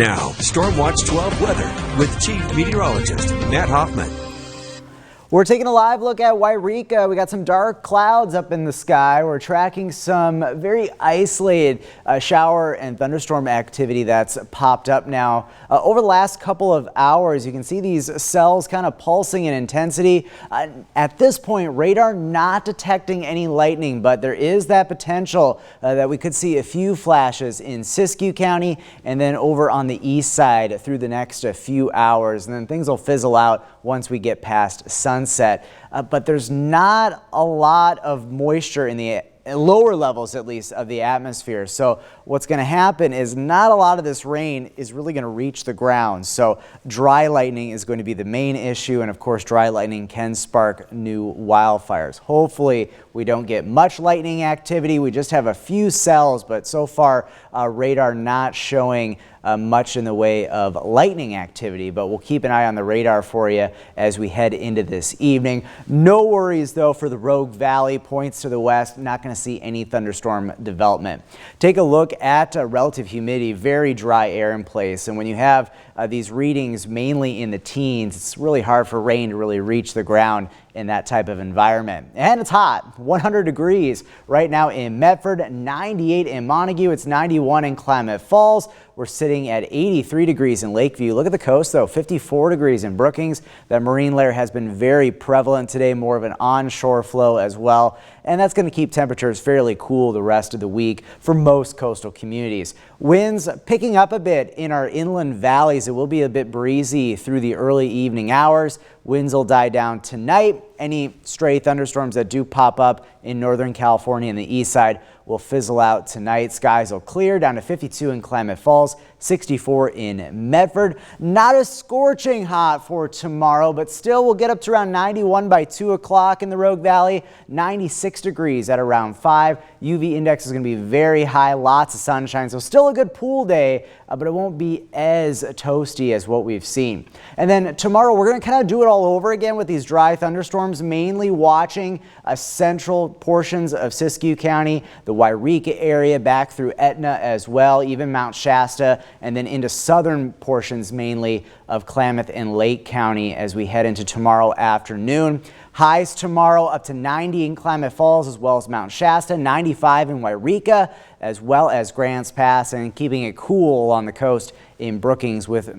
Now, Storm Watch 12 weather with Chief Meteorologist Matt Hoffman. We're taking a live look at Wairika. We got some dark clouds up in the sky. We're tracking some very isolated shower and thunderstorm activity that's popped up now. Over the last couple of hours, you can see these cells kind of pulsing in intensity. At this point, radar not detecting any lightning, but there is that potential that we could see a few flashes in Siskiyou County and then over on the east side through the next few hours. And then things will fizzle out once we get past sunset. But there's not a lot of moisture in the lower levels, at least, of the atmosphere. So what's going to happen is not a lot of this rain is really going to reach the ground. So dry lightning is going to be the main issue. And of course, dry lightning can spark new wildfires. Hopefully we don't get much lightning activity. We just have a few cells, but so far radar not showing much in the way of lightning activity, but we'll keep an eye on the radar for you as we head into this evening. No worries though for the Rogue Valley, points to the west, not going to see any thunderstorm development. Take a look at relative humidity, very dry air in place, and when you have these readings mainly in the teens, it's really hard for rain to really reach the ground in that type of environment. And it's hot, 100 degrees right now in Medford, 98 in Montague, it's 91 in Klamath Falls. We're sitting at 83 degrees in Lakeview. Look at the coast though, 54 degrees in Brookings. That marine layer has been very prevalent today, more of an onshore flow as well. And that's going to keep temperatures fairly cool the rest of the week for most coastal communities. Winds picking up a bit in our inland valleys. It will be a bit breezy through the early evening hours. Winds will die down tonight. Any stray thunderstorms that do pop up in Northern California and the east side will fizzle out tonight. Skies will clear down to 52 in Klamath Falls, 64 in Medford. Not as scorching hot for tomorrow, but still we'll get up to around 91 by 2 o'clock in the Rogue Valley, 96 degrees at around 5. UV index is going to be very high, lots of sunshine, so still a good pool day, but it won't be as toasty as what we've seen. And then tomorrow we're going to kind of do it all over again with these dry thunderstorms, mainly watching central portions of Siskiyou County, the Wairika area back through Etna as well, even Mount Shasta, and then into southern portions mainly of Klamath and Lake County as we head into tomorrow afternoon. Highs tomorrow up to 90 in Klamath Falls as well as Mount Shasta, 95 in Wairika as well as Grants Pass, and keeping it cool on the coast in Brookings with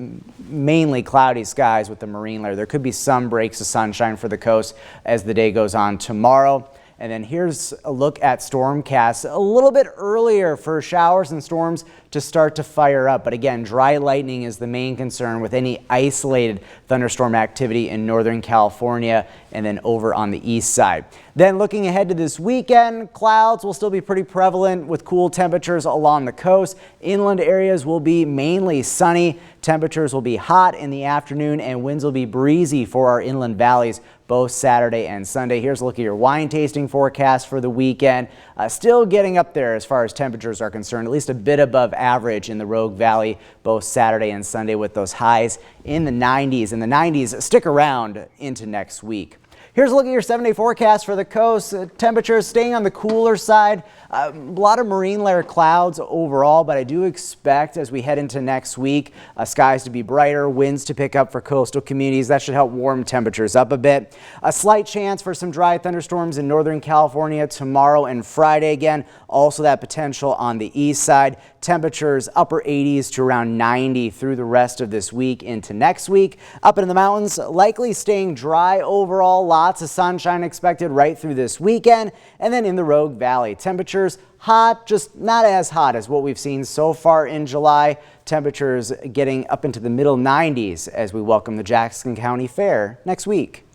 mainly cloudy skies with the marine layer. There could be some breaks of sunshine for the coast as the day goes on tomorrow. And then here's a look at stormcasts a little bit earlier for showers and storms to start to fire up. But again, dry lightning is the main concern with any isolated thunderstorm activity in Northern California and then over on the east side. Then looking ahead to this weekend, clouds will still be pretty prevalent with cool temperatures along the coast. Inland areas will be mainly sunny. Temperatures will be hot in the afternoon and winds will be breezy for our inland valleys both Saturday and Sunday. Here's a look at your wine tasting forecast for the weekend. Still getting up there as far as temperatures are concerned, at least a bit above average in the Rogue Valley both Saturday and Sunday with those highs in the 90s. And the 90s stick around into next week. Here's a look at your 7-day forecast for the coast. Temperatures staying on the cooler side. A lot of marine layer clouds overall, but I do expect as we head into next week, skies to be brighter, winds to pick up for coastal communities. That should help warm temperatures up a bit. A slight chance for some dry thunderstorms in Northern California tomorrow and Friday again. Also that potential on the east side. Temperatures upper 80s to around 90 through the rest of this week into next week. Up in the mountains, likely staying dry overall. Lots of sunshine expected right through this weekend. And then in the Rogue Valley, temperatures hot, just not as hot as what we've seen so far in July. Temperatures getting up into the middle 90s as we welcome the Jackson County Fair next week.